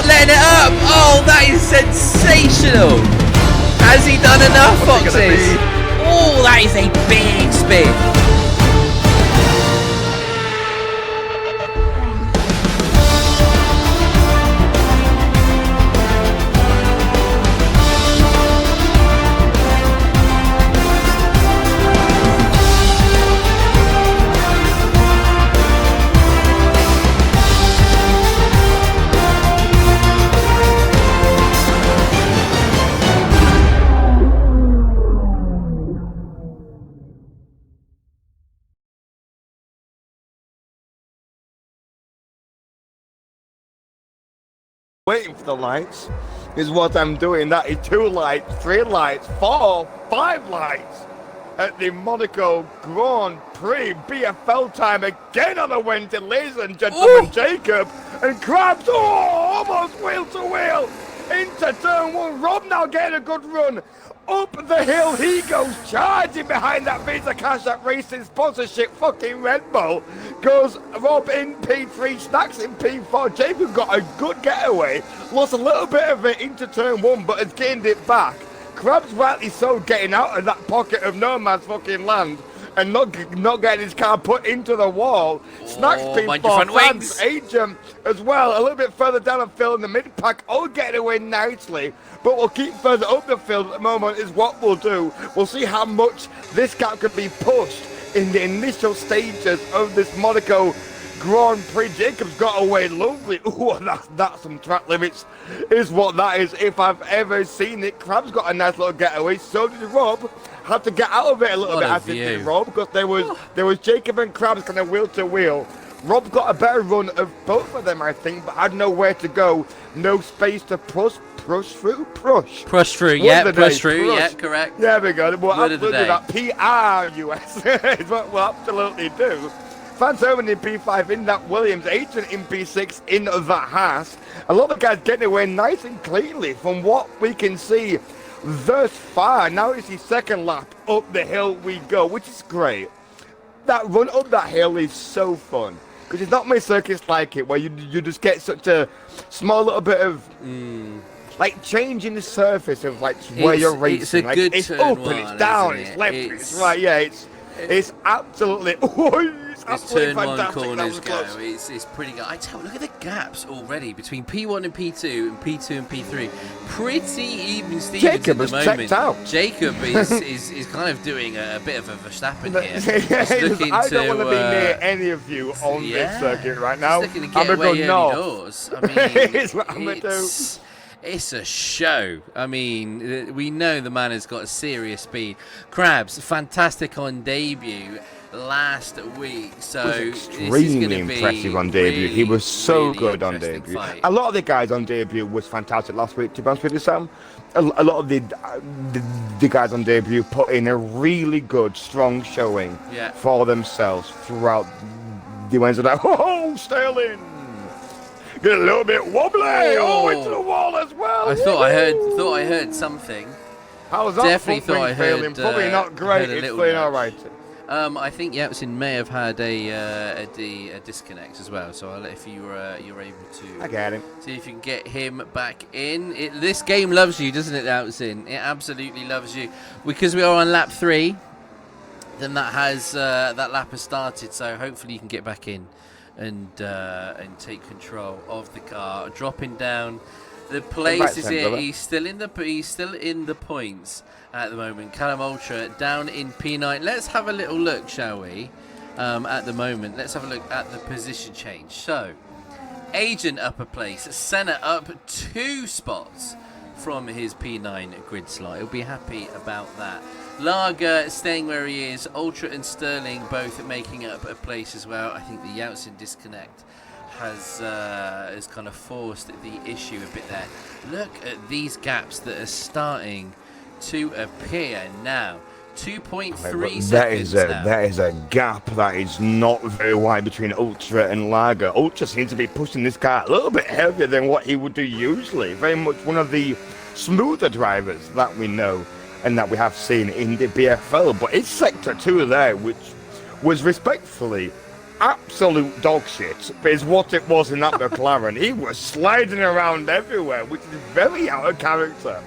not letting it up. Oh, that is sensational. Has he done enough, Foxes? Oh, that is a big spin. Waiting for the lights is what I'm doing. That is 2 lights, 3 lights, 4, 5 lights at the Monaco Grand Prix. BFL time again on a Wednesday, ladies and gentlemen. Ooh. Jacob and Krabs, almost wheel to wheel into turn 1. Rob now getting a good run. Up the hill he goes, charging behind that Visa Cash App Racing sponsorship fucking Red Bull. Goes Rob in P3, Snacks in P4. Jacob got a good getaway, lost a little bit of it into turn 1, but has gained it back. Krabs rightly so getting out of that pocket of no man's fucking land and not getting his car put into the wall. Snacks P4, Fans, Agent as well, a little bit further down the field in the mid-pack, all getting away nicely. But we'll keep further up the field at the moment is what we'll do. We'll see how much this gap could be pushed in the initial stages of this Monaco Grand Prix. Jacob's got away lovely. Ooh, that's some track limits is what that is if I've ever seen it. Krabs got a nice little getaway. So did Rob. Had to get out of it a little bit as it did Rob, because there was Jacob and Krabs kind of wheel to wheel. Rob got a better run of both of them, I think, but had nowhere to go. No space to push through, yeah, correct. Yeah, we go. We'll absolutely do that. PRUS is what we'll absolutely do. Fans Owen in P5 in that Williams, Agent in P6 in that Haas. A lot of guys getting away nice and cleanly from what we can see thus far. Now it's his second lap up the hill we go, which is great. That run up that hill is so fun, because it's not many circuits like it where you just get such a small little bit of like changing the surface of like where you're racing. It's a like, good it's turn up one, and it's down, isn't it? it's left, it's right. Yeah, it's absolutely. This turn 1 fantastic. corners go. It's pretty good. I tell you, look at the gaps already between P1 and P2 and P2 and P3. Pretty even Stevens Jacob at the has moment. checked out. Jacob is kind of doing a bit of a Verstappen here. I don't want to be near any of you on this circuit right now. I'm gonna go north. I mean, it's what I'm gonna do. It's a show. I mean, we know the man has got a serious speed. Krabs, fantastic on debut last week, so extremely impressive on debut. He was so good on debut. A lot of the guys on debut was fantastic last week, to be honest with you, Sam. A lot of the guys on debut put in a really good, strong showing for themselves throughout the Wednesday. Oh, Sterling! Get a little bit wobbly. Into the wall as well. I thought I heard something. How's that? Definitely thought I heard. Probably not great. It's feeling all right. I think Yeltsin may have had a disconnect as well. So I'll let, if you're able to, I get him. See if you can get him back in. This game loves you, doesn't it, Yeltsin? It absolutely loves you, because we are on lap 3. Then that lap has started. So hopefully you can get back in and take control of the car, dropping down the places here. He's still in the points at the moment. Callum Ultra down in P9. Let's have a little look, shall we? At the moment, let's have a look at the position change. So, Agent up a place, Senna up 2 spots from his P9 grid slot. He'll be happy about that. Lager staying where he is. Ultra and Sterling both making up a place as well. I think the Yeltsin disconnect has kind of forced the issue a bit there. Look at these gaps that are starting to appear now. 2.3 seconds now. That is a gap that is not very wide between Ultra and Lager. Ultra seems to be pushing this car a little bit heavier than what he would do usually. Very much one of the smoother drivers that we know and that we have seen in the BFL. But it's Sector 2 there, which was respectfully absolute dog shit, but it's what it was in that McLaren. He was sliding around everywhere, which is very out of character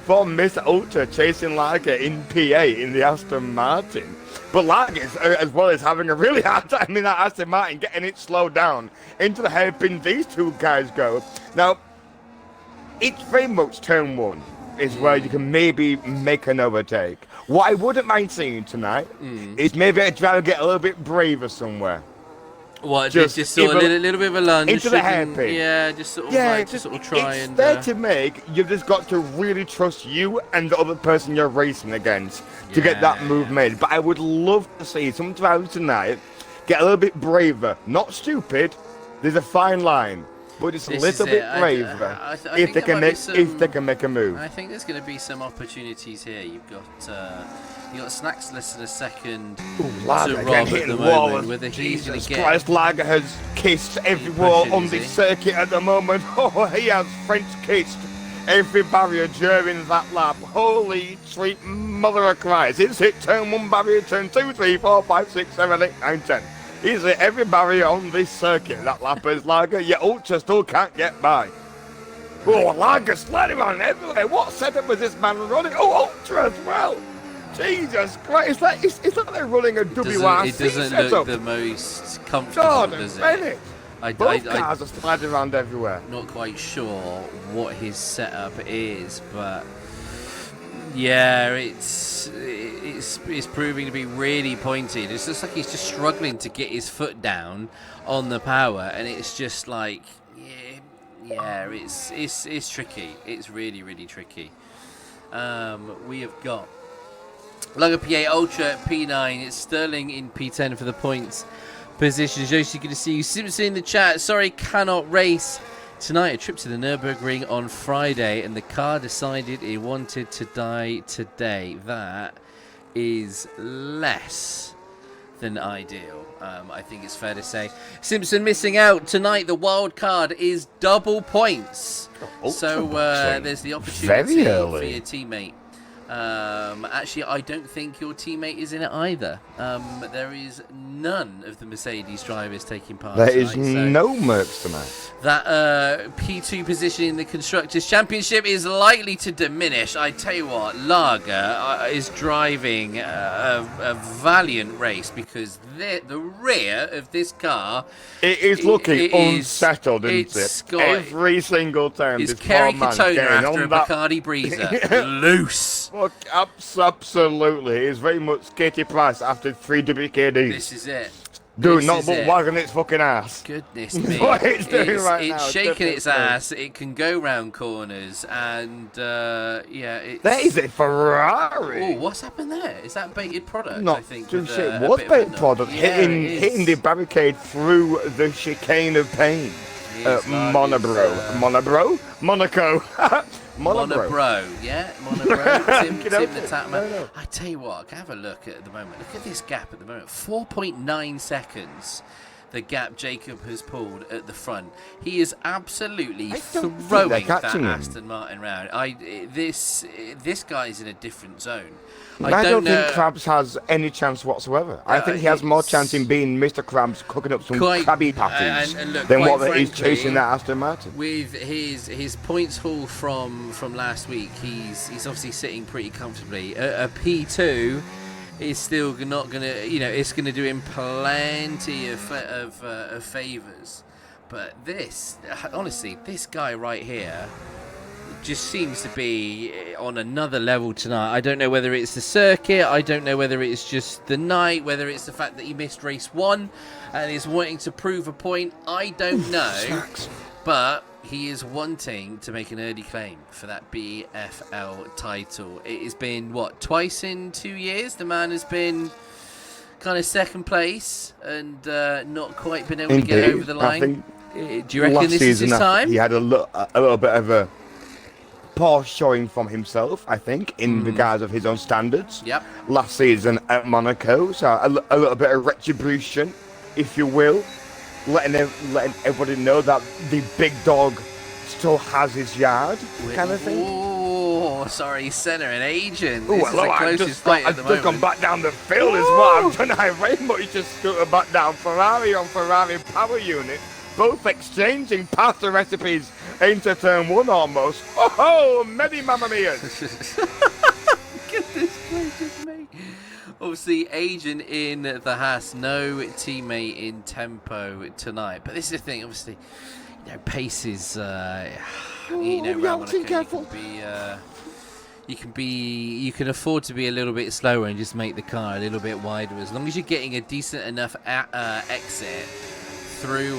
for Mr. Ultra chasing Lager in PA in the Aston Martin. But Lager, as well as having a really hard time in that Aston Martin, getting it slowed down into the hairpin these two guys go. Now, it's very much turn one is where you can maybe make an overtake. What I wouldn't mind seeing tonight is maybe a driver get a little bit braver somewhere. What, just sort of a little bit of a lunge into the hairpin. Yeah, just sort of just sort of try it's and. There to make. You've just got to really trust you and the other person you're racing against to get that move made. But I would love to see some drivers tonight get a little bit braver. Not stupid. There's a fine line, but just a little bit braver if they can make a move. I think there's going to be some opportunities here. You've got Snacks less than a second to Rob at the moment. Whether he's going to get. Christ, Lager has kissed every wall on this circuit at the moment. Oh, he has French kissed every barrier during that lap. Holy sweet mother of Christ. It's hit turn 1 barrier, turn 2, 3, 4, 5, 6, 7, 8, 9, 10. He's hit every barrier on this circuit, that lap is Lager, yet Ultra still can't get by. Oh, Lager sliding around everywhere. What setup was this man running? Oh, Ultra as well. Jesus Christ, it's like they're running a WRC It doesn't setup. look the most comfortable, does it? Both cars are sliding around everywhere. Not quite sure what his setup is, but yeah, it's proving to be really pointy. It's just like he's just struggling to get his foot down on the power, and it's just like, it's tricky. It's really, really tricky. We have got Lager PA Ultra at P9. It's Sterling in P10 for the points position. Josie, good to see you. Simpson in the chat. Sorry, cannot race tonight. A trip to the Nürburgring on Friday, and the car decided it wanted to die today. That is less than ideal. I think it's fair to say. Simpson missing out tonight. The wild card is double points. So there's the opportunity for your teammate. Actually, I don't think your teammate is in it either. There is none of the Mercedes drivers taking part. There is no Mercs tonight. That P2 position in the Constructors' Championship is likely to diminish. I tell you what, Lager is driving a valiant race because the rear of this car... It is looking unsettled, isn't it? Every single time it's this Kerry poor man's Katona getting after on a that... Bacardi Breezer. Loose. Look, absolutely. It's very much Katie Price after 3 WKDs. This is it. Dude, not but wagging its fucking ass. Goodness me. What it's doing right now. It's shaking its ass. It can go round corners. And, it's... There is a Ferrari. Oh, what's happened there? Is that baited product, Not I think? too shit. It was baited product. Yeah, hitting the barricade through the chicane of pain. Monaco. Monobro, yeah? Monobro. Tim the Tatman. No. I tell you what, have a look at the moment. Look at this gap at the moment. 4.9 seconds. The gap Jacob has pulled at the front. He is absolutely throwing that Aston Martin round. This guy's in a different zone. I don't think Krabs has any chance whatsoever. I think he has more chance in being Mr. Krabs cooking up some Krabby Patties than what he's chasing that Aston Martin. With his points haul from last week, he's obviously sitting pretty comfortably. A P2 is still not going to, it's going to do him plenty of favours. But honestly, this guy right here just seems to be on another level tonight. I don't know whether it's the circuit, I don't know whether it's just the night, whether it's the fact that he missed race 1 and is wanting to prove a point. I don't know. But he is wanting to make an early claim for that BFL title. It has been, twice in 2 years? The man has been kind of second place and not quite been able to get over the line. Do you reckon this is his time? He had a little bit of a poor showing from himself, I think, in regards of his own standards. Yep. Last season at Monaco, so a little bit of retribution, if you will. Letting everybody know that the big dog still has his yard, kind of thing. Oh, sorry, Senna and Agent. Ooh, This is the closest fight at the I've just gone moment. back down the field as well. I've done I very much just scooted back down. Ferrari on Ferrari power unit. Both exchanging pasta recipes into turn 1 almost. Oh, many mamma mias. Goodness gracious me. Obviously, Agent in the Haas, no teammate in tempo tonight. But this is the thing, obviously, you know, pace is, you know, around Monaco, you can afford to be a little bit slower and just make the car a little bit wider. As long as you're getting a decent enough exit through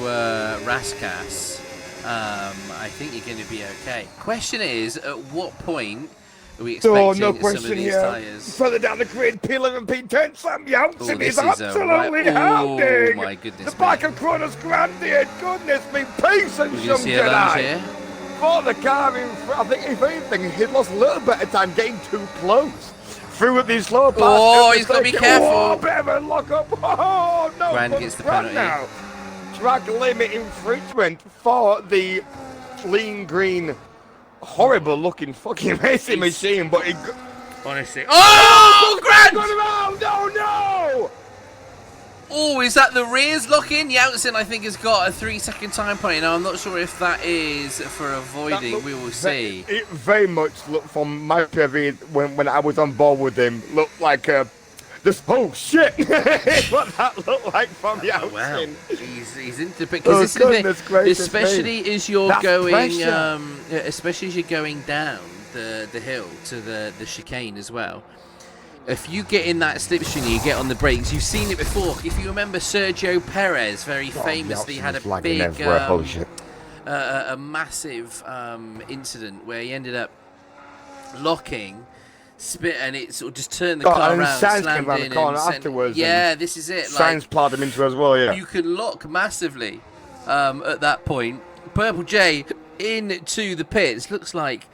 Raskas, I think you're going to be okay. Question is, at what point are we expecting no some question of these here. tyres? Further down the grid, P11, P10, Sam Janssen This is absolutely hounding. Oh my goodness the back me. of Cronus Grande, goodness me, pace and We're some going to see a lunge Jedi. here. For the car in front, I think if anything, he lost a little bit of time getting too close. Through these slow parts. Oh, he's got to be careful. Oh, bit of a lock up. Oh, no. Grand gets the penalty. Now. Track limit infringement for the lean green, horrible looking fucking racing machine, but it. Honestly. Oh, Grand! Got around! Oh no! Oh, is that the rears locking? Janssen, I think, has got a 3-second time penalty. Now, I'm not sure if that is for avoiding. We will see. It very much looked from my PV when I was on board with him, looked like this. Oh shit! What that looked like from Janssen. Wow. He's into because this is the, especially as you're going, especially as you're going down the hill to the chicane as well. If you get in that slipstream, you get on the brakes. You've seen it before. If you remember, Sergio Perez very famously had a big, a massive incident where he ended up locking, and it sort of just turned the car around, Sainz slammed came around in, the corner and afterwards. Yeah, this is it. Sainz plowed him into as well. Yeah, you can lock massively at that point. Purple J into the pits. Looks like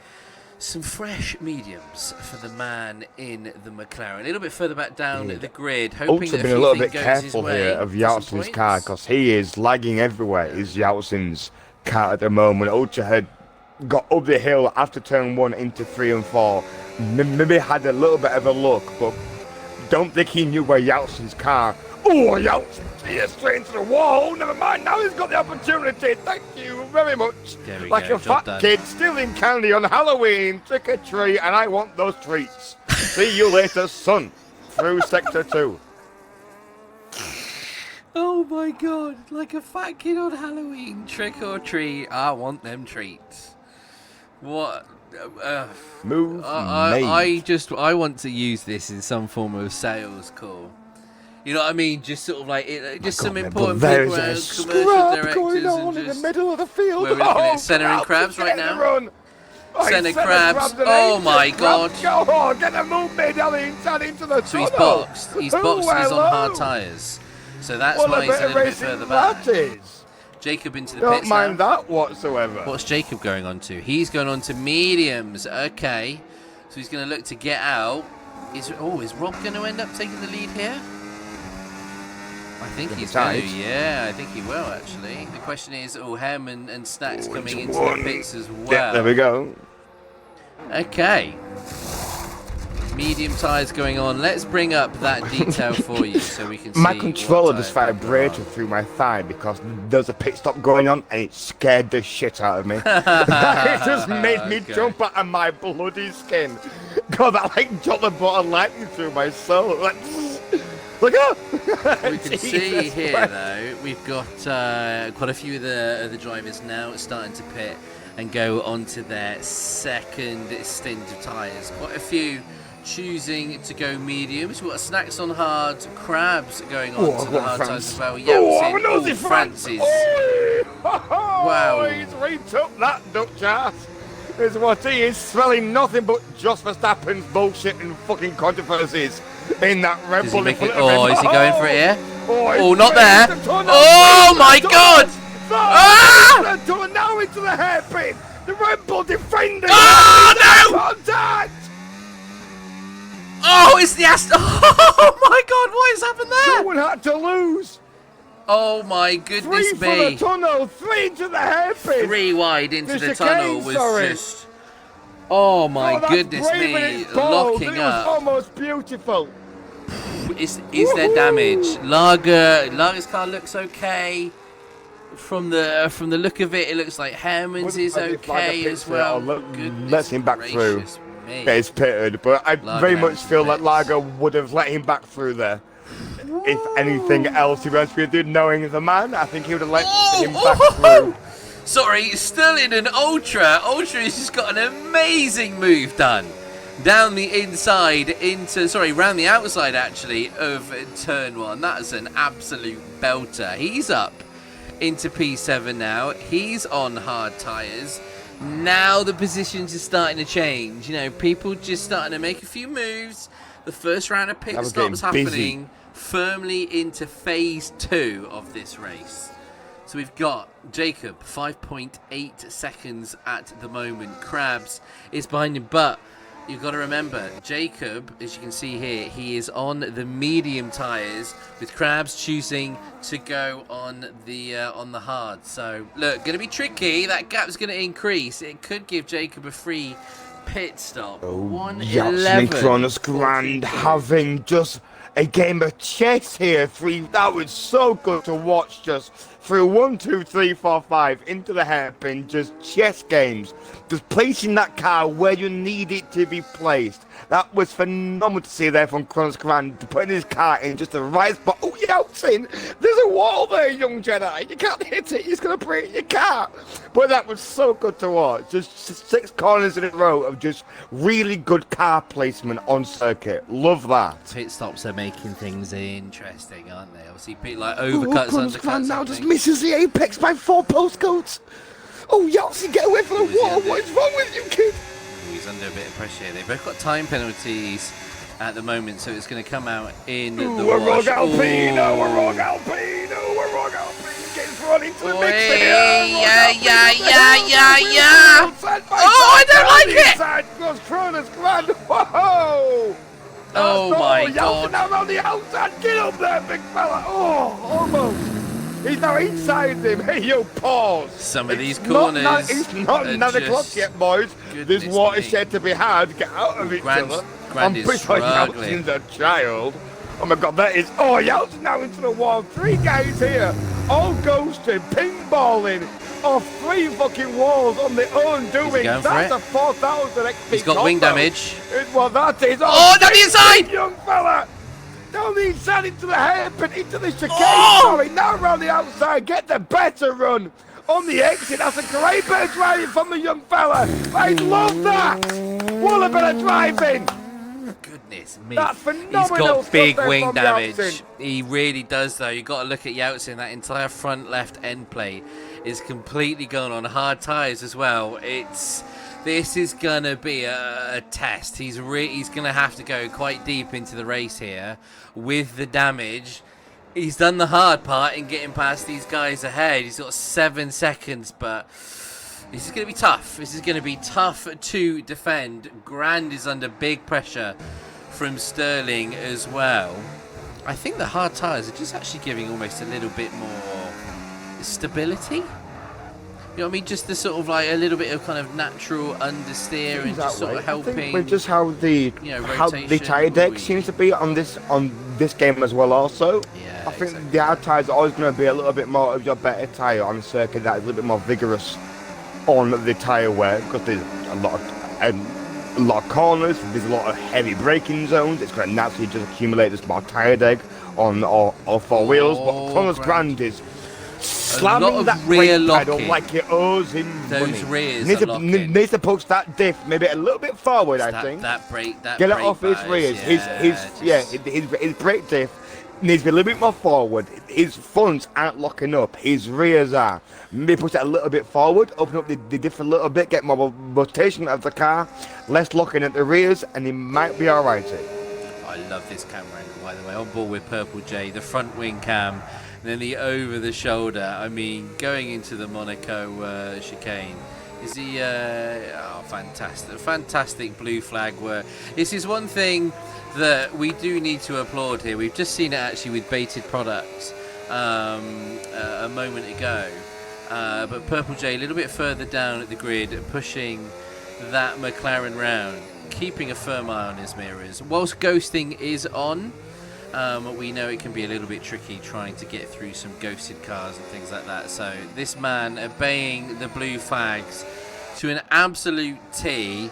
some fresh mediums for the man in the McLaren. A little bit further back down the grid, hoping that been a little bit careful here of Yeltsin's car because he is lagging everywhere. Is Yeltsin's car at the moment? Ultra had got up the hill after turn 1 into 3 and 4. Maybe had a little bit of a look, but don't think he knew where Yeltsin's car. Oh, Yeltsin! Yes, straight into the wall. Never mind. Now he's got the opportunity. Thank you very much. Like a fat kid stealing candy on Halloween, trick or treat, and I want those treats. See you later, son. Through sector 2. Oh my god! Like a fat kid on Halloween, trick or treat. I want them treats. What? Move. I want to use this in some form of sales call. You know what I mean? Just sort of like some important people, commercial directors, going on in the middle of the field. We're looking at Senna and Krabs right now. Senna Krabs. Oh my god! Go on, get a move made inside into the So he's boxed. He's boxed. And he's on hard tyres. So that's why he's a little bit further back. Jacob into the pits. Don't mind that whatsoever. What's Jacob going on to? He's going on to mediums. Okay. So he's going to look to get out. Is Rob going to end up taking the lead here? I think he's going to. Yeah, I think he will, actually. The question is, Hem and Snacks coming into the pits as well. Yeah, there we go. Okay. Medium tyres going on. Let's bring up that detail for you so we can see. My controller just vibrated through my thigh because there's a pit stop going on and it scared the shit out of me. It just made me jump out of my bloody skin. God, that like shot the ball of lightning through my soul. Look up! We can see here though, we've got quite a few of the drivers now starting to pit and go onto their second stint of tyres. Quite a few choosing to go mediums. We've got Snacks on hard, Krabs going on to the hard tyres as well. Yeltsin, Francis. Wow. He's ripped up that Dutch ass. Is what he is, smelling nothing but Jos Verstappen's bullshit and fucking controversies in that Red Bull. Is he going for it here? Oh, not there. Oh my god! Now into the hairpin. The Red Bull defending. Oh no! Contact. Oh, it's the Aston. Oh my god, what has happened there? Someone had to lose. Oh my goodness 3 for the tunnel, 3 into the hairpin. 3 wide into the tunnel was just. Oh my that's goodness brave and me, it's bold. locking It was up. almost beautiful. Is there damage? Lager's car looks okay. From the look of it, it looks like Herman's is okay as well. Let him back through. Me. Yeah, it's pitted, but I Lager very much feel like pits. Lager would have let him back through there. If anything else, he was doing, knowing the man, I think he would have let him back through. Sorry, Sterling and Ultra. Ultra has just got an amazing move done. Down the inside round the outside actually of turn 1. That's an absolute belter. He's up into P7 now. He's on hard tyres. Now the positions are starting to change. You know, people just starting to make a few moves. The first round of pit stops happening firmly into phase 2 of this race. So we've got Jacob, 5.8 seconds at the moment. Krabs is behind him, but you've got to remember, Jacob, as you can see here, he is on the medium tyres, with Krabs choosing to go on the hard. So look, going to be tricky. That gap's going to increase. It could give Jacob a free pit stop. 1:11. Monaco Grand having just a game of chess here. That was so good to watch. Just through 1, 2, 3, 4, 5 into the hairpin, just chess games. Just placing that car where you need it to be placed. That was phenomenal to see there from Kronos Grand, putting his car in just the right spot. Oh, Yeltsin, there's a wall there, young Jedi. You can't hit it. He's going to break your car. But that was so good to watch. Just 6 corners in a row of just really good car placement on circuit. Love that. Pit stops are making things interesting, aren't they? Obviously, like overcuts, Kronos undercuts. Grand now just misses the apex by 4 postcodes. Oh, Yeltsin, get away from the wall. What is wrong with you, kid? He's under a bit of pressure here. They've both got time penalties at the moment, so it's going to come out in the we're wash. wrong Alpine, we're wrong Alpine, we're wrong Alpine. Gets thrown into the mix here. Yeah. Oh, I don't like it. Inside goes Kronos Grand. Whoa. Oh my God. Now on the outside. Get up there, big fella. Oh, almost. He's now inside him. Hey, you pause. Some of these corners. It's not 9 o'clock yet, boys. There's watershed to be had. Get out of each other. Grand is struggling. Yeltsin's a child. Oh my God, that is. Oh, Yeltsin now into the wall. 3 guys here, all ghosted, pinballing off 3 fucking walls on their own doing. That's a 4,000 XP. He's got wing damage. Well, that is. Oh, down the inside! Young fella. Down the inside into the hairpin, into the chicane. Oh! Sorry, now around the outside. Get the better run on the exit. That's a great bit of driving from the young fella. I love that. What a bit of driving. Goodness me. That's phenomenal. He's got big wing damage. Yeltsin. He really does, though. You've got to look at Yeltsin. That entire front left end plate is completely gone on hard tyres as well. This is going to be a test. He's going to have to go quite deep into the race here with the damage. He's done the hard part in getting past these guys ahead. He's got 7 seconds, but this is going to be tough. This is going to be tough to defend. Grand is under big pressure from Sterling as well. I think the hard tyres are just actually giving almost a little bit more stability. You know what I mean? Just the sort of like a little bit of kind of natural understeer and just sort of helping. I think with just how the tyre deck seems to be on this game as well. Also, yeah, I think the hard tyres are always going to be a little bit more of your better tyre on a circuit that is a little bit more vigorous on the tyre wear, because there's a lot of corners, there's a lot of heavy braking zones. It's going to naturally just accumulate this more tyre deck on all 4 wheels. But Kronos Grand is slamming that rear pedal like it owes him money. Those rears needs to push that diff maybe a little bit forward. I think get it off his rears. His brake diff needs to be a little bit more forward. His fronts aren't locking up. His rears are. Maybe push it a little bit forward, open up the diff a little bit, get more rotation of the car, less locking at the rears, and he might be all right. I love this camera angle, by the way. On board with Purple J, the front wing cam. And then the over the shoulder. I mean, going into the Monaco chicane. Is he fantastic blue flag work. This is one thing that we do need to applaud here. We've just seen it actually with baited products a moment ago. But Purple J a little bit further down at the grid, pushing that McLaren round, keeping a firm eye on his mirrors. Whilst ghosting is on, we know it can be a little bit tricky trying to get through some ghosted cars and things like that. So this man obeying the blue flags to an absolute T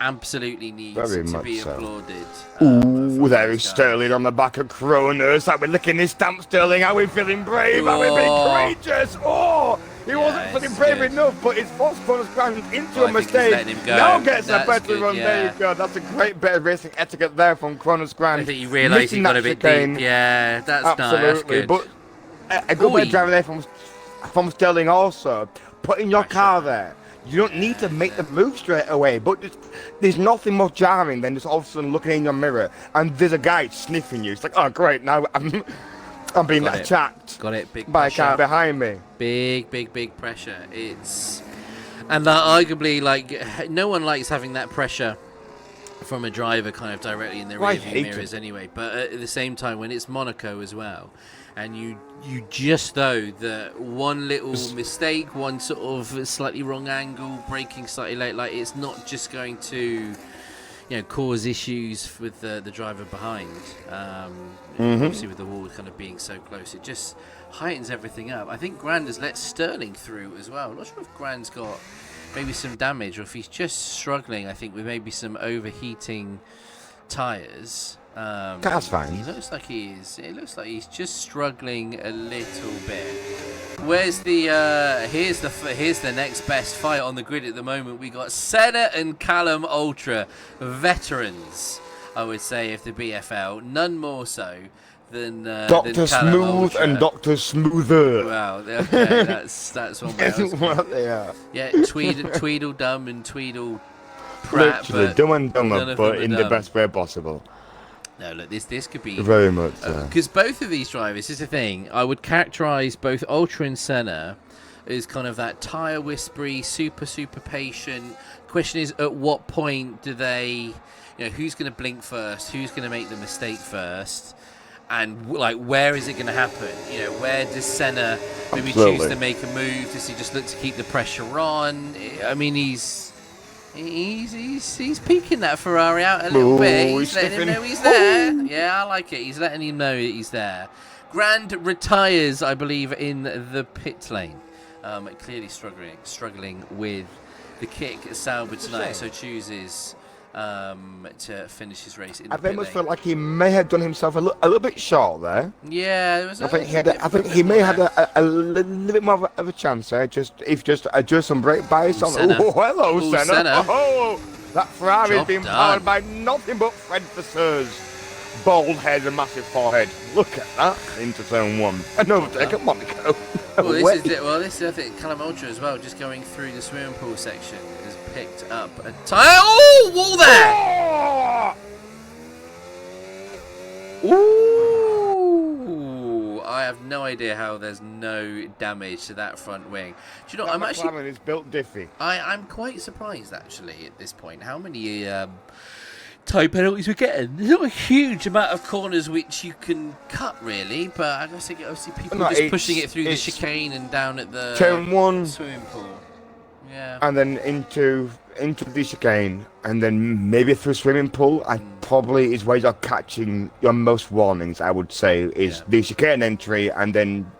absolutely needs to be applauded. Ooh, there is Sterling on the back of Cronus. Are we licking his stamp, Sterling? Are we feeling brave? Are we being courageous? Oh, he wasn't feeling brave enough, but his forced Cronus ground into a mistake. Now gets a better run. There you go. That's a great bit of racing etiquette there from Cronus Grand. I think he realised he got a bit deep. Yeah, that's absolutely. Nice. But a good bit of driving there from Sterling also. Putting your car there. You don't need to make the move straight away, but there's nothing more jarring than just all of a sudden looking in your mirror and there's a guy sniffing you. It's like, oh great, now I'm being attacked big by a car behind me. Big pressure. And that arguably, like, no one likes having that pressure from a driver kind of directly in their rearview mirrors anyway. But at the same time, when it's Monaco as well, and you just know that one little mistake, one sort of slightly wrong angle, braking slightly late, like it's not just going to, cause issues with the driver behind. Obviously with the wall kind of being so close, it just heightens everything up. I think Grand has let Sterling through as well. I'm not sure if Grand's got maybe some damage or if he's just struggling, I think, with maybe some overheating tyres. That's fine. It looks like he's just struggling a little bit. Where's the here's the next best fight on the grid at the moment. We got Senna and Callum Ultra, veterans, I would say, of the BFL. None more so than Dr. Smooth Ultra. And Dr. Smoother. Wow, okay, that's one way. Isn't what they are. Yeah, Tweedledum and Tweedle Pratt. Literally, dumb and dumber, but in the best way possible. No, look, this could be very much because both of these drivers, is the thing. I would characterise both Ultra and Senna as kind of that tyre whispery, super patient. Question is, at what point do they, who's going to blink first? Who's going to make the mistake first? And like, where is it going to happen? Where does Senna maybe choose to make a move? Does he just look to keep the pressure on? I mean, he's peeking that Ferrari out a little bit. He's letting him know he's there. Yeah, I like it. He's letting him know that he's there. Grand retires, I believe, in the pit lane. Clearly struggling with the kick at Sauber tonight, so chooses to finish his race in the pit lane. I almost felt like he may have done himself a little bit short there. Yeah, there was I think he may have had a little bit more of a chance there. If just adjust some brake bias on. Oh, hello, Senna. Oh, that Ferrari is being powered by nothing but Fred Vasseur's bald head and massive forehead. Look at that into turn one. An overtake at Monaco. This is I think Callum Ultra as well, just going through the swimming pool section, has picked up a tire. Oh, wall there! Ooh, I have no idea how there's no damage to that front wing. Do you know? McLaren is built diffy. I'm quite surprised actually at this point how many type penalties we're getting. There's not a huge amount of corners which you can cut really, but I guess obviously people are just pushing it through the chicane and down at the turn one swimming pool. Yeah. And then into the chicane, and then maybe through swimming pool. And probably is where you're catching your most warnings. I would say is the chicane entry, and then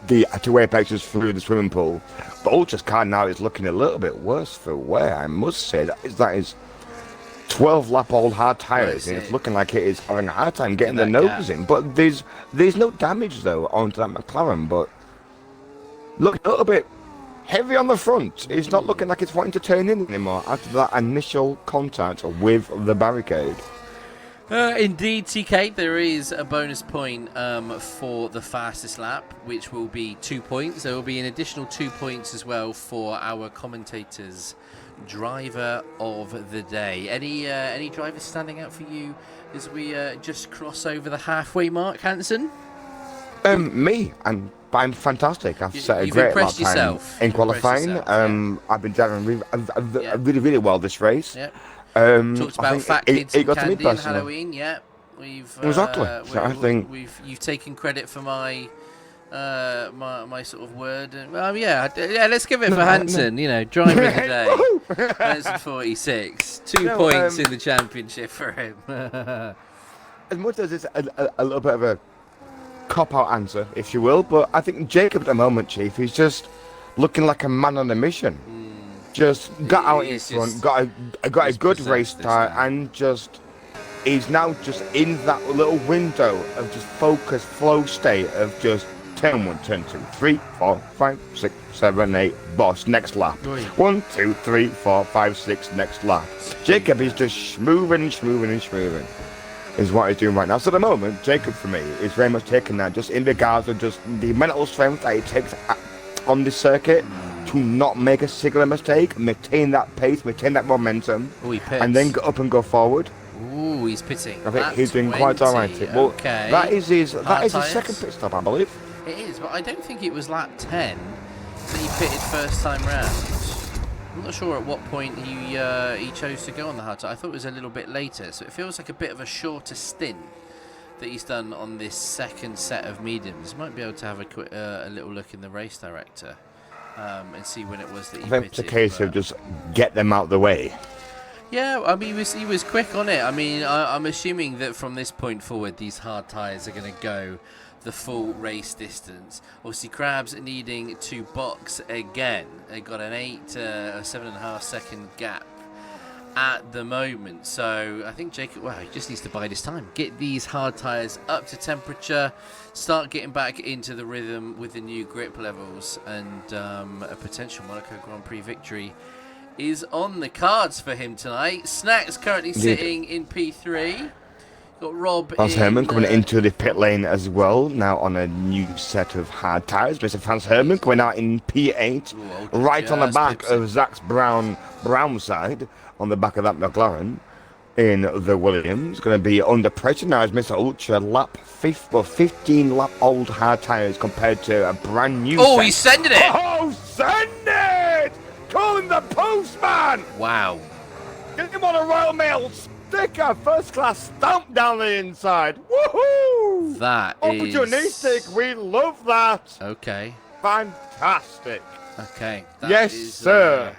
the two apexes through the swimming pool. But Ultra's car now is looking a little bit worse for wear. I must say that is 12-lap-old hard tyres, and it's looking like it is having a hard time getting the nose in. But there's no damage though onto that McLaren. But look a little bit heavy on the front. It's not looking like it's wanting to turn in anymore after that initial contact with the barricade. Indeed, TK, there is a bonus point for the fastest lap, which will be 2 points. There will be an additional 2 points as well for our commentators' driver of the day. Any drivers standing out for you as we just cross over the halfway mark, Hanson? Me. I'm fantastic. I've set a great lap time in qualifying. I've been driving really well this race. Yep. Talked about Fat Kids and Candy and Halloween. Yeah, we've exactly. I think you've taken credit for my my sort of word. And, yeah, let's give it for Hansen. You know, driver of the day. Hansen 46, 2 points in the championship for him. As much as it's a little bit of a cop-out answer, if you will, but I think Jacob at the moment, Chief, he's just looking like a man on a mission. Just got out in front, got a good race start, and just he's now just in that little window of just focus, flow state of just turn 1, turn 2, 3, 4, 5, 6, 7, 8, boss, next lap. 1, 2, 3, 4, 5, 6, next lap. Jacob is just schmooving. Is what he's doing right now. So at the moment, Jacob for me is very much taking that just in regards of just the mental strength that he takes on this circuit to not make a singular mistake, maintain that pace, maintain that momentum, and then go up and go forward. Ooh, he's pitting. I think he's doing quite alright. Well, okay. that is his second pit stop, I believe. It is, but I don't think it was lap 10 that he pitted first time round. I'm not sure at what point he chose to go on the hard tire. I thought it was a little bit later, so it feels like a bit of a shorter stint that he's done on this second set of mediums. Might be able to have a little look in the race director and see when it was that he pitted. I think it's a case of just get them out of the way. Yeah, I mean, he was quick on it. I mean, I'm assuming that from this point forward, these hard tyres are going to go the full race distance. Obviously, Krabs needing to box again. They got an 7.5 second gap at the moment. So I think Jacob, he just needs to bide his time. Get these hard tyres up to temperature, start getting back into the rhythm with the new grip levels, and a potential Monaco Grand Prix victory is on the cards for him tonight. Snack's currently sitting in P3. Got Rob Franz Hermann coming into the pit lane as well, now on a new set of hard tyres. Mr. Franz Hermann coming out in P8, right on the back of Zach's brown side, on the back of that McLaren in the Williams. Going to be under pressure now as Mr. Ultra 15 lap old hard tyres compared to a brand new set. He's sending it! Oh, send it! Call him the postman! Wow. Get him on a Royal Mail sticker, first class stamp down the inside. Woohoo! That opportunistic. We love that. Okay. Fantastic. Okay. Yes, sir.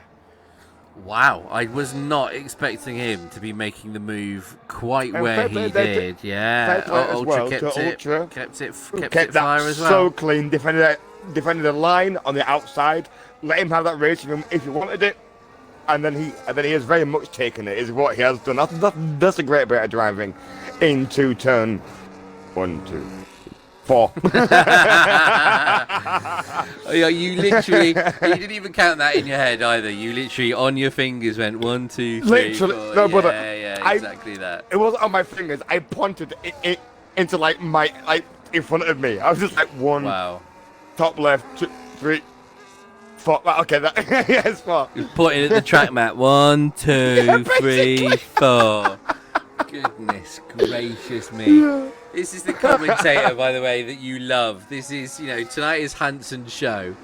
Wow, I was not expecting him to be making the move quite where he did. Yeah. Ultra kept it fire as well. So clean. Defended the line on the outside. Let him have that race if he wanted it. And then he has very much taken it, is what he has done. That's a great bit of driving into turn 1, 2, 4. You literally, you didn't even count that in your head either. You literally on your fingers went 1, 2, 3, literally, 4. no, brother. Yeah, exactly that. It wasn't on my fingers. I pointed it into in front of me. I was just like 1, top left, 2, 3. 4. Okay, yes, 4. You're pointing at the track map. 1, 2, 3, 4. Goodness gracious me. Yeah. This is the commentator, by the way, that you love. This is, tonight is Hansen's show.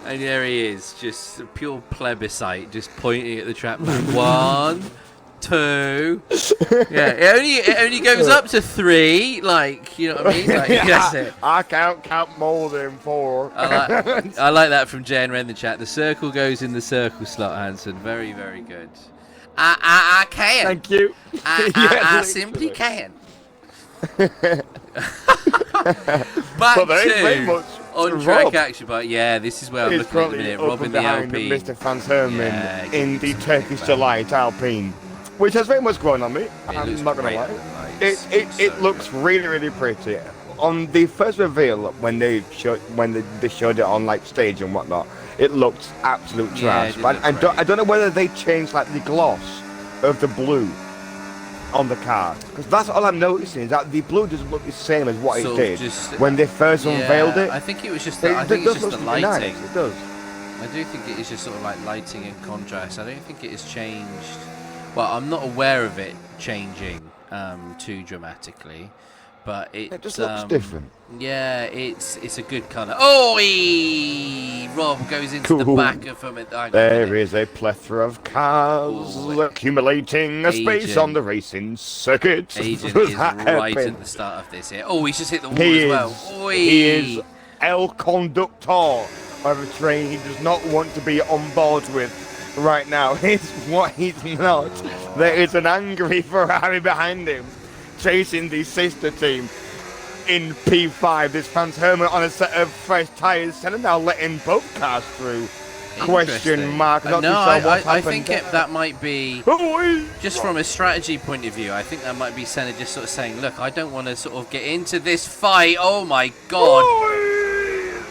And there he is, just a pure plebiscite, just pointing at the track map. 1, 2. Yeah, it only goes up to 3, you know what I mean? That's it. I can't count more than 4. I like that from Jen in the chat. The circle goes in the circle slot, Hansen. Very, very good. I can. Thank you. I simply can. Back to on-track action, but this is where I'm looking at the minute. Robin the Alpine. Mr. Franz Hermann in the Turkish Delight Alpine, which has very much grown on me. I'm not going to lie. It looks really, really pretty. On the first reveal, when they showed it on stage and whatnot, it looked absolute trash. But I don't know whether they changed the gloss of the blue on the car, because that's all I'm noticing, is that the blue doesn't look the same as what it did when they first unveiled it. I think it was just the lighting. Nice. It does. I do think it is just sort of lighting and contrast. I don't think it has changed. Well, I'm not aware of it changing too dramatically, but it just looks different. Yeah, it's a good colour. Rob goes into the back of him. There is a plethora of cars accumulating a space on the racing circuit. Agent is right at the start of this here. He's just hit the wall as well. He is El Conductor of a train he does not want to be on board with right now. It's what he's not. There is an angry Ferrari behind him, chasing the sister team in P5. This Franz Hermann on a set of fresh tyres, and now letting both cars through. Question mark. No, I think that might be, just from a strategy point of view, I think that might be Senna just sort of saying, look, I don't want to sort of get into this fight. Oh my God.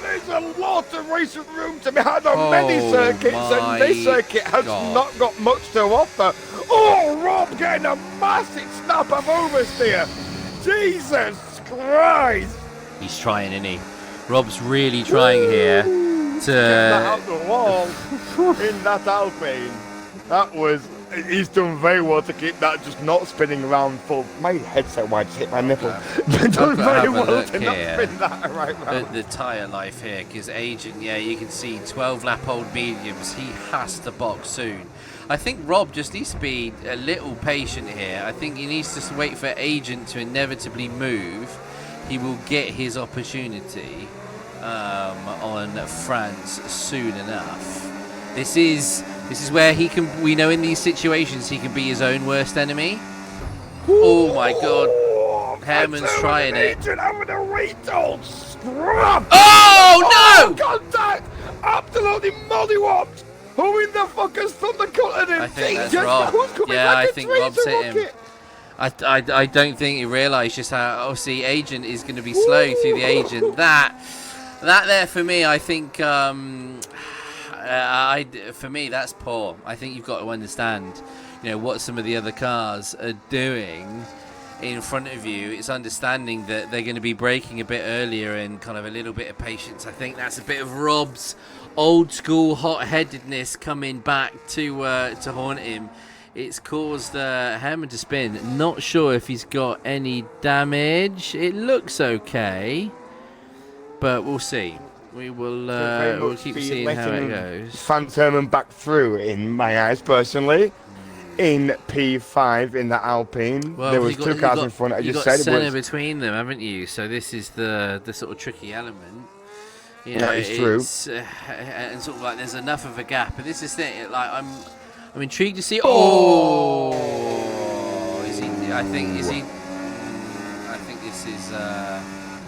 There's a lot of racing room to be had on many circuits, and this circuit has not got much to offer. Oh, Rob getting a massive snap of oversteer. Jesus Christ. He's trying, isn't he? Rob's really trying here to get that out the wall in that Alpine. That was, he's done very well to keep that just not spinning around full. My headset might hit my nipple. But done very well to not spin that right round. The tyre life here, because Agent, yeah, you can see 12 lap old mediums. He has to box soon. I think Rob just needs to be a little patient here. I think he needs to wait for Agent to inevitably move. He will get his opportunity on France soon enough. This is where he can. We know in these situations he can be his own worst enemy. Oh my God! Hermann's trying it. Oh no! Contact! Absolutely mollywopped. Who in the fuck has thundercutted him? I think that's Rob. Yeah, I think Rob's hit him. I don't think he realised just how obviously Agent is going to be slow through the Agent. That there for me, I think. For me, that's poor. I think you've got to understand, what some of the other cars are doing in front of you. It's understanding that they're going to be braking a bit earlier and kind of a little bit of patience. I think that's a bit of Rob's old school hot-headedness coming back to haunt him. It's caused Hermann to spin. Not sure if he's got any damage. It looks okay, but we'll see. We'll keep seeing how it goes. Franz Hermann back through, in my eyes, personally. In P5 in the Alpine, there was two cars in front. I just said it was. You've got Senna between them, haven't you? So this is the sort of tricky element. That is true. And sort of like there's enough of a gap, and this is the thing. Like I'm intrigued to see. Oh, is he? I think this is.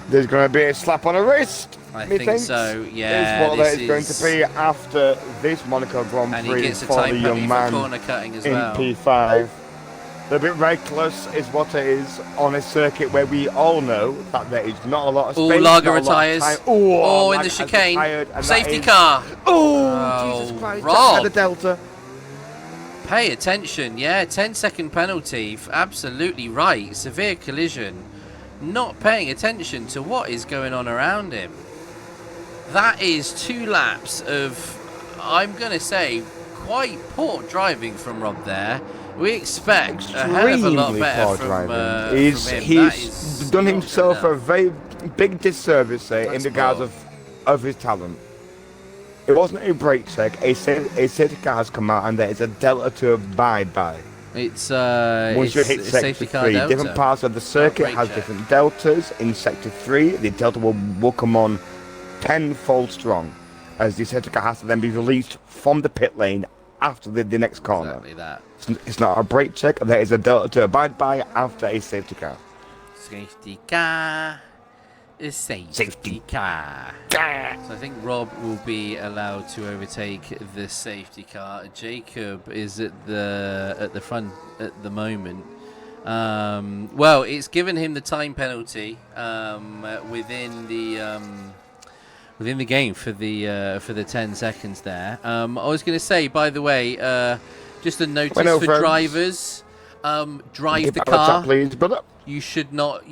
There's going to be a slap on the wrist. I think so. Yeah. Is what that is going to be after this Monaco Grand Prix, and he gets a for time the young man corner cutting as in well. P5. A bit reckless is what it is on a circuit where we all know that there is not a lot of space. Lager retires. In the chicane. Safety car. Jesus Christ. Rob. Had a delta. Pay attention. Yeah, 10-second penalty. Absolutely right. Severe collision. Not paying attention to what is going on around him. That is 2 laps of, I'm going to say, quite poor driving from Rob there. We expect a hell of a lot better from him. He's done himself a very big disservice there in regards of his talent. It wasn't a brake check. A safety car has come out and there is a delta to abide by. It's once you hit sector 3, different parts of the circuit has different deltas. In sector 3, the delta will come on tenfold strong, as the safety car has to then be released from the pit lane after the next corner. Exactly that. It's not a brake check. There is a delta to abide by after a safety car. Safety car. A safety car. So I think Rob will be allowed to overtake the safety car. Jacob is at the front at the moment. Well, it's given him the time penalty within the game for the 10 seconds there. I was going to say, by the way, just a notice for drivers: drive the car. Please, brother. You should not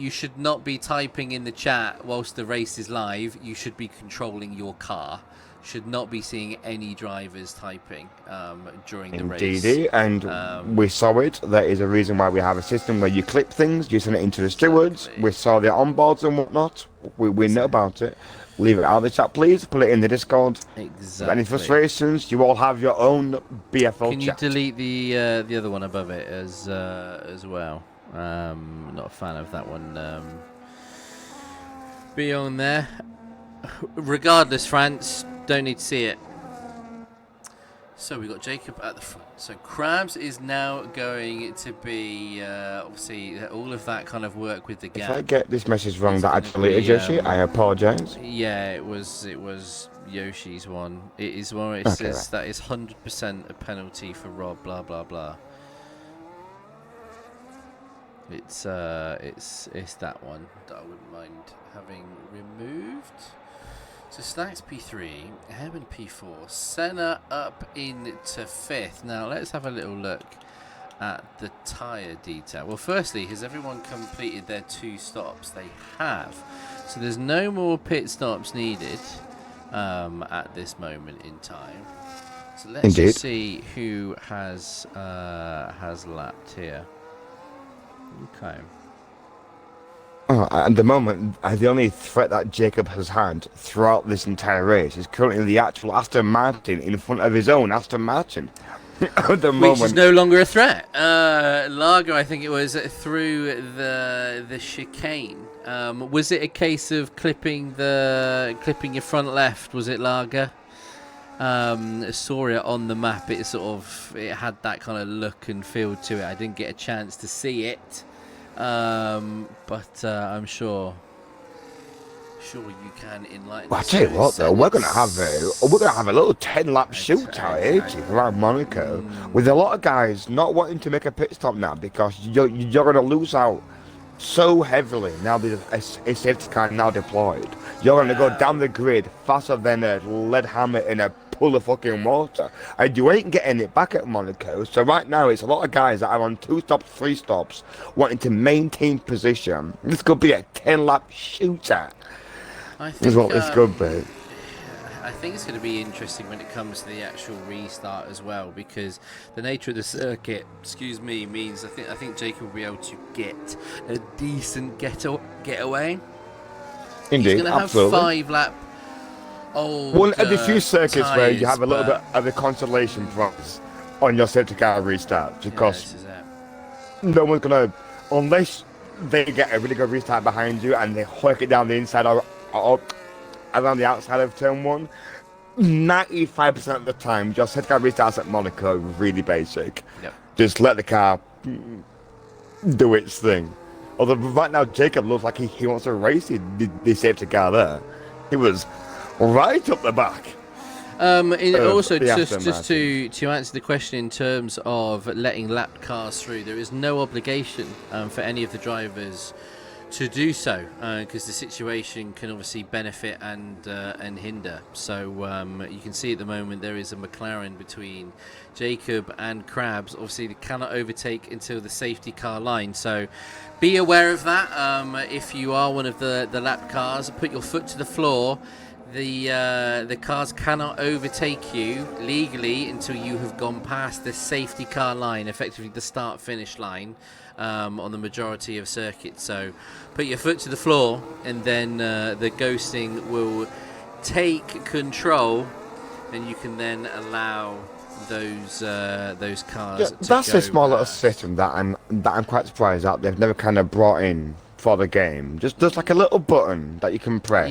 be typing in the chat whilst the race is live. You should be controlling your car. Should not be seeing any drivers typing during the race. Indeed, and we saw it. There is a reason why we have a system where you clip things, you send it into the stewards. Exactly. We saw the onboards and whatnot. We know about it. Leave it out of the chat, please. Put it in the Discord. Exactly. Any frustrations, you all have your own BFL Can chat. you delete the other one above it as well? Not a fan of that one. Beyond there. regardless, France, don't need to see it. So we got Jacob at the front. So Krabs is now going to be obviously all of that kind of work with the gap. If I get this message wrong that I deleted Yoshi, I apologise. Yeah, it was Yoshi's one. It is one where it says that is 100% a penalty for Rob. Blah blah blah. It's that one that I wouldn't mind having removed. So Snacks P3, Herman P4, Senna up into 5th. Now let's have a little look at the tyre detail. Well, firstly, has everyone completed their 2 stops? They have. So there's no more pit stops needed at this moment in time. So let's just see who has lapped here. Okay. Oh, at the moment, the only threat that Jacob has had throughout this entire race is currently the actual Aston Martin in front of his own Aston Martin. At the moment, which is no longer a threat. Largo, I think it was through the chicane. Was it a case of clipping your front left? Was it Largo? Saw it on the map. It had that kind of look and feel to it. I didn't get a chance to see it. But I'm sure you can enlighten. Well, I tell you what, though, we're gonna have a little 10-lap shootout around Monaco, with a lot of guys not wanting to make a pit stop now because you're gonna lose out so heavily now. There's a safety car now deployed. You're gonna go down the grid faster than a lead hammer in a pool of fucking water, and you ain't getting it back at Monaco. So right now it's a lot of guys that are on 2 stops, 3 stops, wanting to maintain position. This could be a 10-lap shootout. I think, is what this could be. I think it's going to be interesting when it comes to the actual restart as well, because the nature of the circuit, means I think Jacob will be able to get a decent getaway. Indeed, he's going to have 5-lap. One of the few circuits where you have a little bit of a consolation prize on your safety car restart, because no one's gonna, unless they get a really good restart behind you and they hook it down the inside or around the outside of turn 1. 95% of the time, your safety car restarts at Monaco really basic. Yep. Just let the car do its thing. Although right now Jacob looks like he wants to race the safety car there. He was right up the back. Also, just to answer the question in terms of letting lapped cars through, there is no obligation for any of the drivers to do so, because the situation can obviously benefit and hinder. So you can see at the moment there is a McLaren between Jacob and Krabs. Obviously they cannot overtake until the safety car line, so be aware of that. If you are one of the lap cars, put your foot to the floor. The cars cannot overtake you legally until you have gone past the safety car line, effectively the start-finish line, on the majority of circuits. So put your foot to the floor, and then the ghosting will take control, and you can then allow those cars. That's a small little system that I'm quite surprised that they've never kind of brought in for the game. Just like a little button that you can press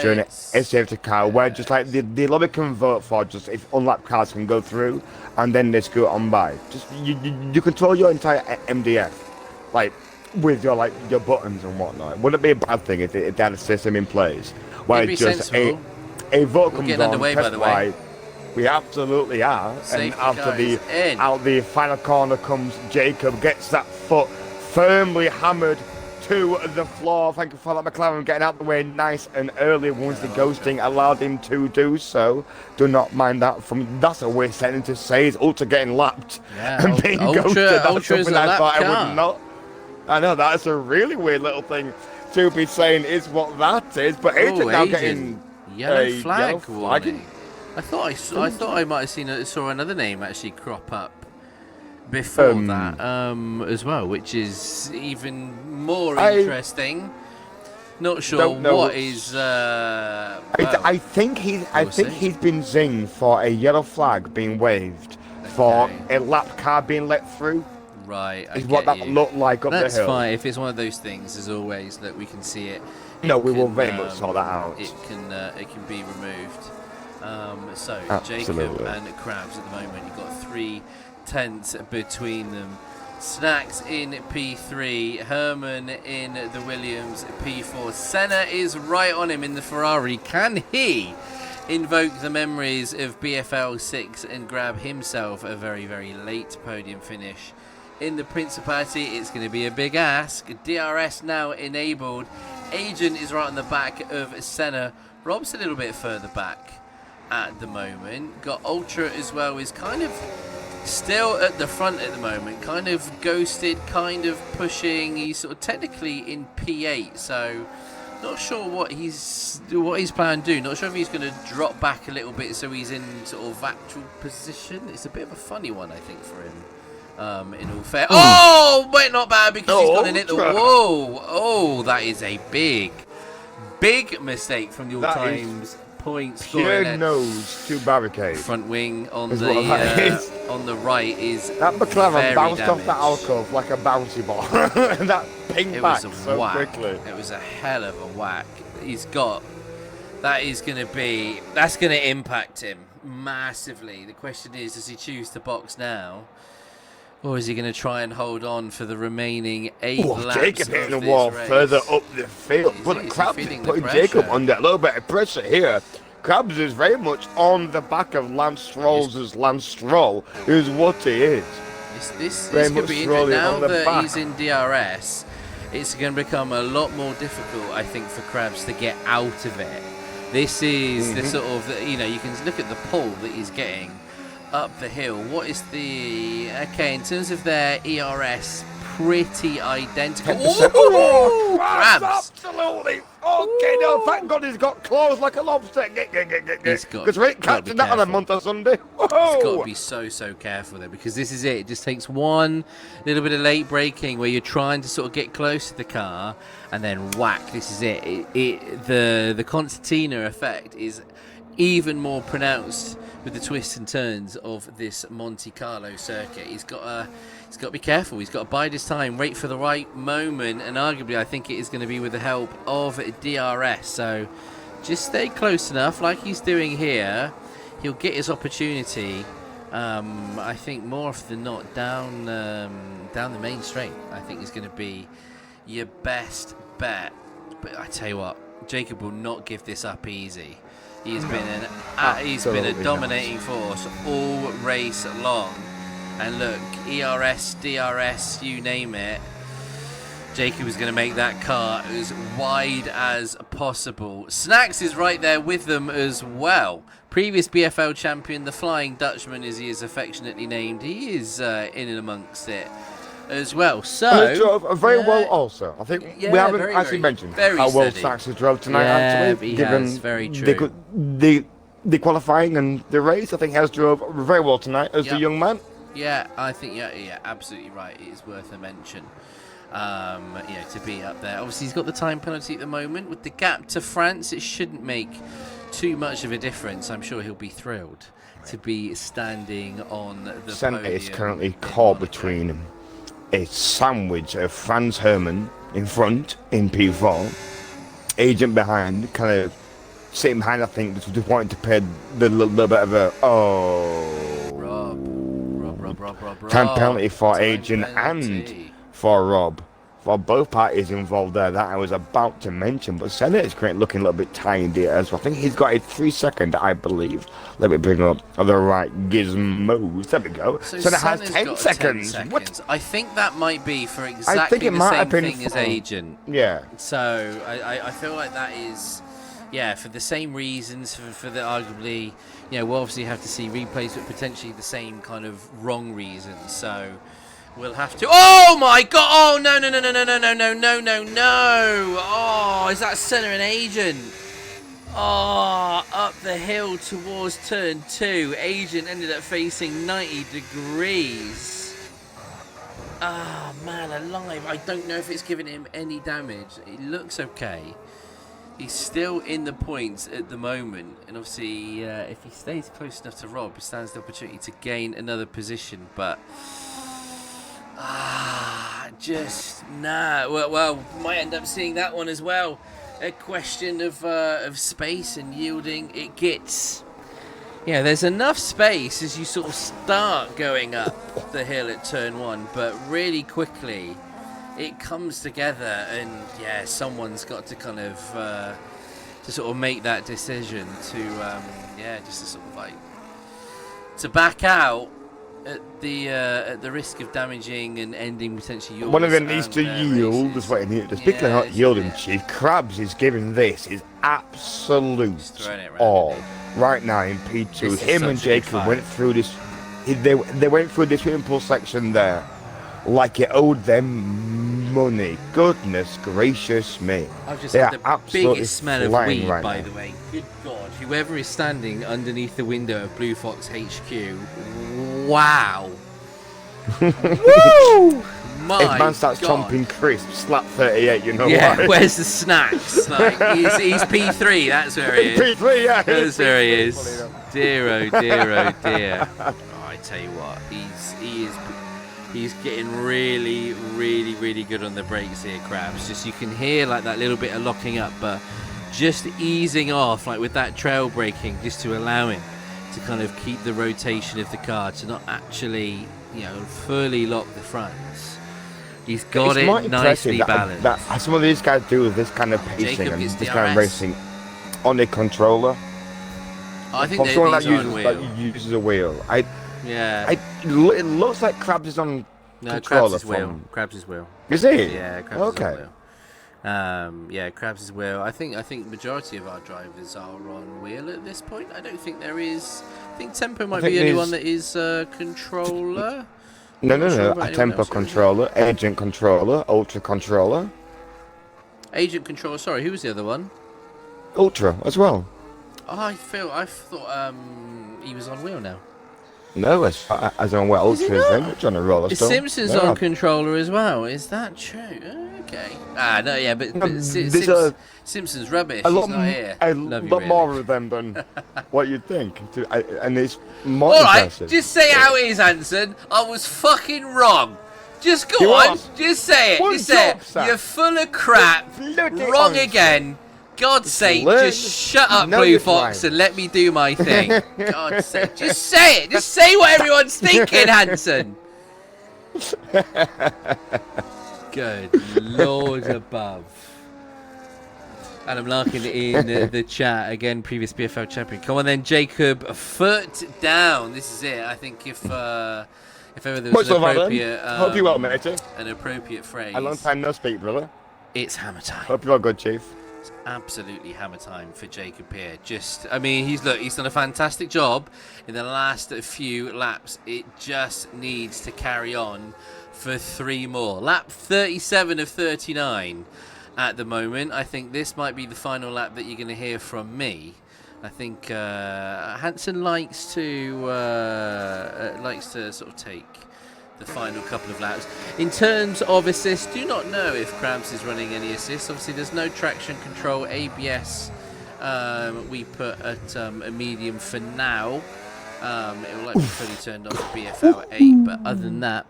during a safety car, where just like the lobby can vote for just if unlapped cars can go through, and then they scoot on by. Just you control your entire MDF like with your buttons and whatnot. Wouldn't it be a bad thing if they had a system in place where just a vote comes on, press Y. We absolutely are. Safety and after out the final corner comes Jacob, gets that foot firmly hammered to the floor. Thank you for that, McLaren, getting out the way nice and early once the ghosting allowed him to do so. Do not mind that. That's a weird sentence to say, is Ultra getting lapped and being ghosted. That's something I thought I would not. I know, that's a really weird little thing to be saying is what that is, but Agent now getting yellow flag warning. I thought I might have saw another name actually crop up before that as well, which is even more interesting. Not sure what is. I think he's been zinged for a yellow flag being waved for a lap car being let through. Right, is what that looked like up the hill. That's fine. If it's one of those things, as always, that we can see it No, we will very much sort that out. It can be removed. So Absolutely. Jacob and Krabs at the moment, you've got 3 tenths between them. Snacks in P3, Herman in the Williams P4. Senna is right on him in the Ferrari. Can he invoke the memories of BFL6 and grab himself a very, very late podium finish in the Principality? It's going to be a big ask. DRS now enabled. Agent is right on the back of Senna. Rob's a little bit further back at the moment. Got Ultra as well, is kind of still at the front at the moment, kind of ghosted, kind of pushing. He's sort of technically in P8, so not sure what he's planning to do. Not sure if he's going to drop back a little bit so he's in sort of actual position. It's a bit of a funny one, I think, for him. In all fair, but not bad because he's gone and hit the wall. Oh, that is a big mistake from the all-times points scoring. Pure nose to barricade. Front wing on the right is that McLaren bounced damaged. off that alcove like a bouncy ball. And that pinged back so quickly. It was a hell of a whack. That's going to impact him massively. The question is, does he choose to box now? Or is he going to try and hold on for the remaining 8 laps? Jacob hitting the wall further up the field. But Krabs is putting Jacob under a little bit of pressure here. Krabs is very much on the back of Lance Stroll's Lance Stroll, who's what he is. This could be interesting. Now that he's in DRS, it's going to become a lot more difficult, I think, for Krabs to get out of it. This is the sort of, you can look at the pull that he's getting up the hill. What is the... Okay, in terms of their ERS, pretty identical. Oh, Krabs! Absolutely! Okay, no, thank God he's got claws like a lobster. Because we ain't catching that on a month or Sunday. Whoa. He's got to be so careful there, because this is it. It just takes one little bit of late braking where you're trying to sort of get close to the car, and then whack, this is it. The concertina effect is even more pronounced with the twists and turns of this Monte Carlo circuit. He's got to be careful. He's got to bide his time, wait for the right moment, and arguably I think it is going to be with the help of DRS. So just stay close enough, like he's doing here. He'll get his opportunity. I think more often than not down the main straight, I think is going to be your best bet. But I tell you what, Jacob will not give this up easy. He's been a dominating force all race long. And look, ERS, DRS, you name it, Jacob is going to make that car as wide as possible. Snacks is right there with them as well. Previous BFL champion, the Flying Dutchman, as he is affectionately named, he is in and amongst it as well. So drove very well also. I think we haven't actually mentioned how well Snacks has drove tonight, actually. Given very true. The qualifying and the race, I think he has drove very well tonight as the young man. Yeah, I think, absolutely right. It is worth a mention, to be up there. Obviously, he's got the time penalty at the moment. With the gap to France, it shouldn't make too much of a difference. I'm sure he'll be thrilled to be standing on the Senna podium. is currently caught between a sandwich of Franz Hermann in front in P4, Agent behind, kind of sitting behind, I think, just wanting to pay the little bit of a Rob. Time penalty for Agent and for Rob. For both parties involved there, that I was about to mention. But Senna is looking a little bit tiny as well. I think he's got a 3-second, I believe. Let me bring up the right gizmos. There we go. So Senna has 10 seconds. What? I think that might be for exactly the same thing as Agent. Yeah. So I feel like that is... Yeah, for the same reasons, for the arguably, we'll obviously have to see replays, but potentially the same kind of wrong reasons. So we'll have to. Oh my God! Oh no! Oh, is that Senna and Agent? Oh, up the hill towards turn 2. Agent ended up facing 90 degrees. Ah, man alive! I don't know if it's given him any damage. It looks okay. He's still in the points at the moment, and obviously if he stays close enough to Rob, he stands the opportunity to gain another position, but well, might end up seeing that one as well. a question of space and yielding. It gets, there's enough space as you sort of start going up the hill at turn 1, but really quickly it comes together, and someone's got to kind of to sort of make that decision to just to sort of like to back out at the risk of damaging and ending potentially yours. One of them needs to yield. That's what he needs. Speaking of not yielding, Chief, Krabs is giving this his absolute all right now in P2. Him and Jacob went through this. They went through this swimming section there like it owed them money. Goodness gracious me! I've just had the biggest smell of weed, by the way. Good God! Whoever is standing underneath the window of Bluefoxx HQ. Wow! Woo! My if man starts God. chomping crisps, slap 38, you know why. Where's the snacks? Like he's P3. That's where he is. P3, yeah. That's where he is. Dear, oh dear, oh dear. Oh, I tell you what, he's getting really, really, really good on the brakes here, Krabs. Just you can hear like that little bit of locking up, but just easing off, like with that trail braking, just to allow him to kind of keep the rotation of the car, to not actually, fully lock the fronts. He's got it nicely balanced. That some of these guys do with this kind of pacing and this kind of racing on the controller. I think someone that uses a wheel. It looks like Krabs is on controller. Krabs' wheel. Is he? Yeah, Krabs' wheel. Krabs' wheel. I think majority of our drivers are on wheel at this point. I don't think there is. I think Tempo might be the only one that is controller. No. A Tempo controller, Agent controller, Ultra controller. Agent controller. Sorry, who was the other one? Ultra as well. Oh, I thought he was on wheel now. No, as on where Ultra is very much on a roller. Is Simpson's on controller as well? Is that true? Okay. No, yeah, but Simpson's rubbish. He's not here. A lot more of them than what you'd think. And it's more impressive. Alright, just say how it is, Hanson. I was fucking wrong. Just go on. Just say it. Just say it. You're full of crap. Wrong again. God's sake, just shut up, Bluefoxx, and let me do my thing. God's sake, just say it. Just say what everyone's thinking, Hanson. Good Lord above. And I'm larking in the chat again. Previous BFL champion. Come on then, Jacob. A foot down. This is it. I think if ever there was an appropriate, hope you well, matey. An appropriate phrase. A long time no speak, brother. It's hammer time. Hope you're good, Chief. It's absolutely hammer time for Jacob here. He's done a fantastic job in the last few laps. It just needs to carry on for 3 more. Lap 37 of 39 at the moment. I think this might be the final lap that you're going to hear from me. I think Hanson likes to sort of take the final couple of laps. In terms of assists, do not know if Krabs is running any assists. Obviously, there's no traction control. ABS we put at a medium for now. It will likely be fully turned on for BFL 8, but other than that,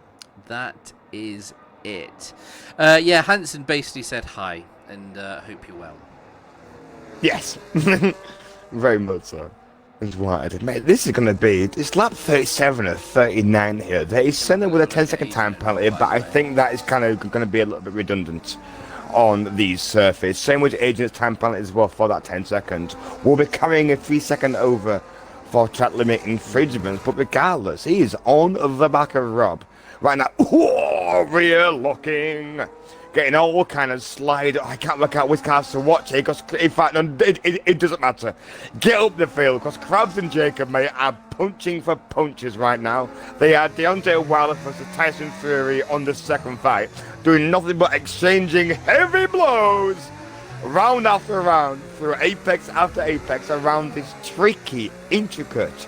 that is it. Hanson basically said hi, and hope you're well. Yes, very much so. Mate, this is going to be, it's lap 37 or 39 here. They sent it with a 10-second time penalty, but I think that is kind of going to be a little bit redundant on these surface. Same with Agent's time penalty as well for that 10 seconds. We'll be carrying a 3-second over for track limit infringements, but regardless, he is on the back of Rob right now. Whoa, rear locking. Getting all kind of slide. I can't work out which cars to watch here because, in fact, it doesn't matter. Get up the field because Krabs and Jacob, mate, are punching for punches right now. They are Deontay Wilder versus Tyson Fury on the second fight, doing nothing but exchanging heavy blows round after round through apex after apex around this tricky, intricate,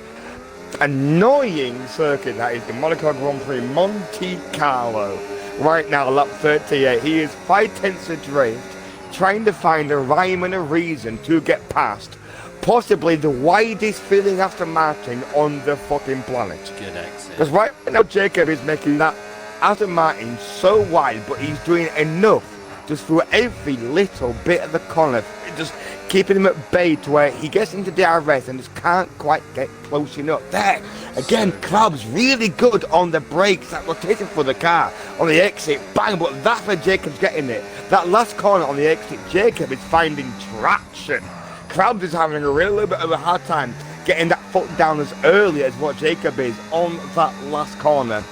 annoying circuit that is the Monaco Grand Prix Monte Carlo. Right now, lap 38, he is 5/10 adrift, trying to find a rhyme and a reason to get past possibly the widest filling after Martin on the fucking planet. Good exit. Because right now, Jacob is making that after Martin so wide, but he's doing enough just through every little bit of the corner, just keeping him at bay to where he gets into DRS and just can't quite get close enough. There, again, Krabs really good on the brakes, that rotation for the car on the exit, bang, but that's where Jacob's getting it. That last corner on the exit, Jacob is finding traction. Krabs is having a little bit of a hard time getting that foot down as early as what Jacob is on that last corner.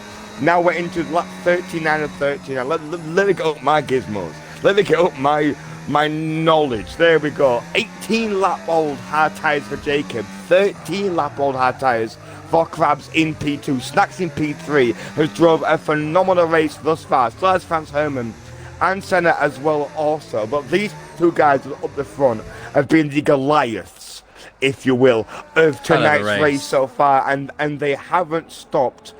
Now we're into lap 39 and 39. Let me get up my gizmos. Let me get up my knowledge. There we go. 18 lap old hard tyres for Jacob. 13 lap old hard tyres for Krabs in P2. Snacks in P3 has drove a phenomenal race thus far. So has Franz Hermann and Senna as well also. But these two guys up the front have been the Goliaths, if you will, of tonight's race so far. And they haven't stopped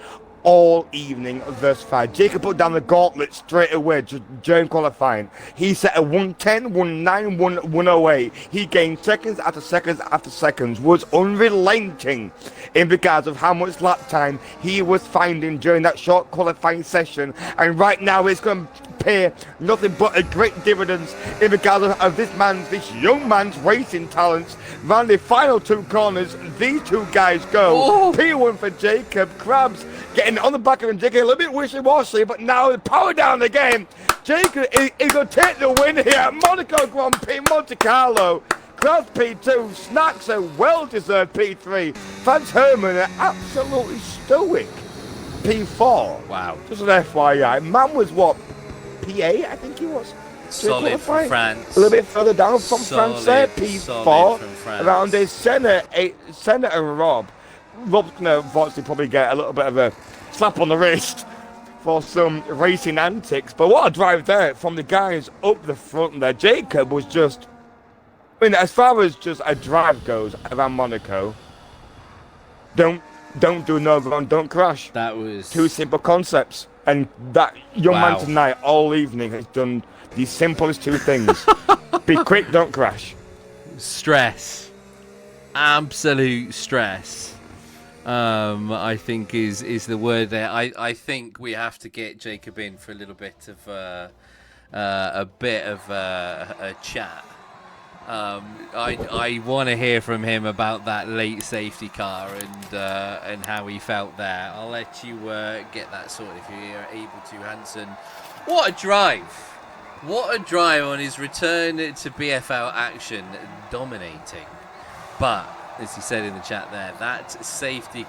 all evening thus far. Jacob put down the gauntlet straight away during qualifying. He set a 110, 109, 108. He gained seconds after seconds after seconds, was unrelenting in regards of how much lap time he was finding during that short qualifying session. And right now it's going to pay nothing but a great dividends in regards of this young man's racing talents. Round the final two corners, these two guys go. P1 for Jacob. Krabs getting on the back of him, Jacob a little bit wishy-washy, but now the power down again. Jacob is going to take the win here at Monaco Grand Prix, Monte Carlo. Krabs P2, Snacks a well-deserved P3. Franz Hermann are absolutely stoic. P4. Wow. Just an FYI. Man was what? P8, I think he was. Solid from France. A little bit further down from France there. P4. Around his Senna and Rob. Rob's going to unfortunately probably get a little bit of a slap on the wrist for some racing antics. But what a drive there from the guys up the front there. Jacob was just, I mean, as far as just a drive goes around Monaco, don't do no wrong, don't crash. That was two simple concepts. And that young man tonight all evening has done the simplest two things. Be quick, don't crash. Stress. Absolute stress. I think is the word there. I think we have to get Jacob in for a little bit of a chat. I want to hear from him about that late safety car and how he felt there. I'll let you get that sorted if you're able to, Hansen. What a drive! What a drive on his return to BFL action, dominating. But as he said in the chat there, that safety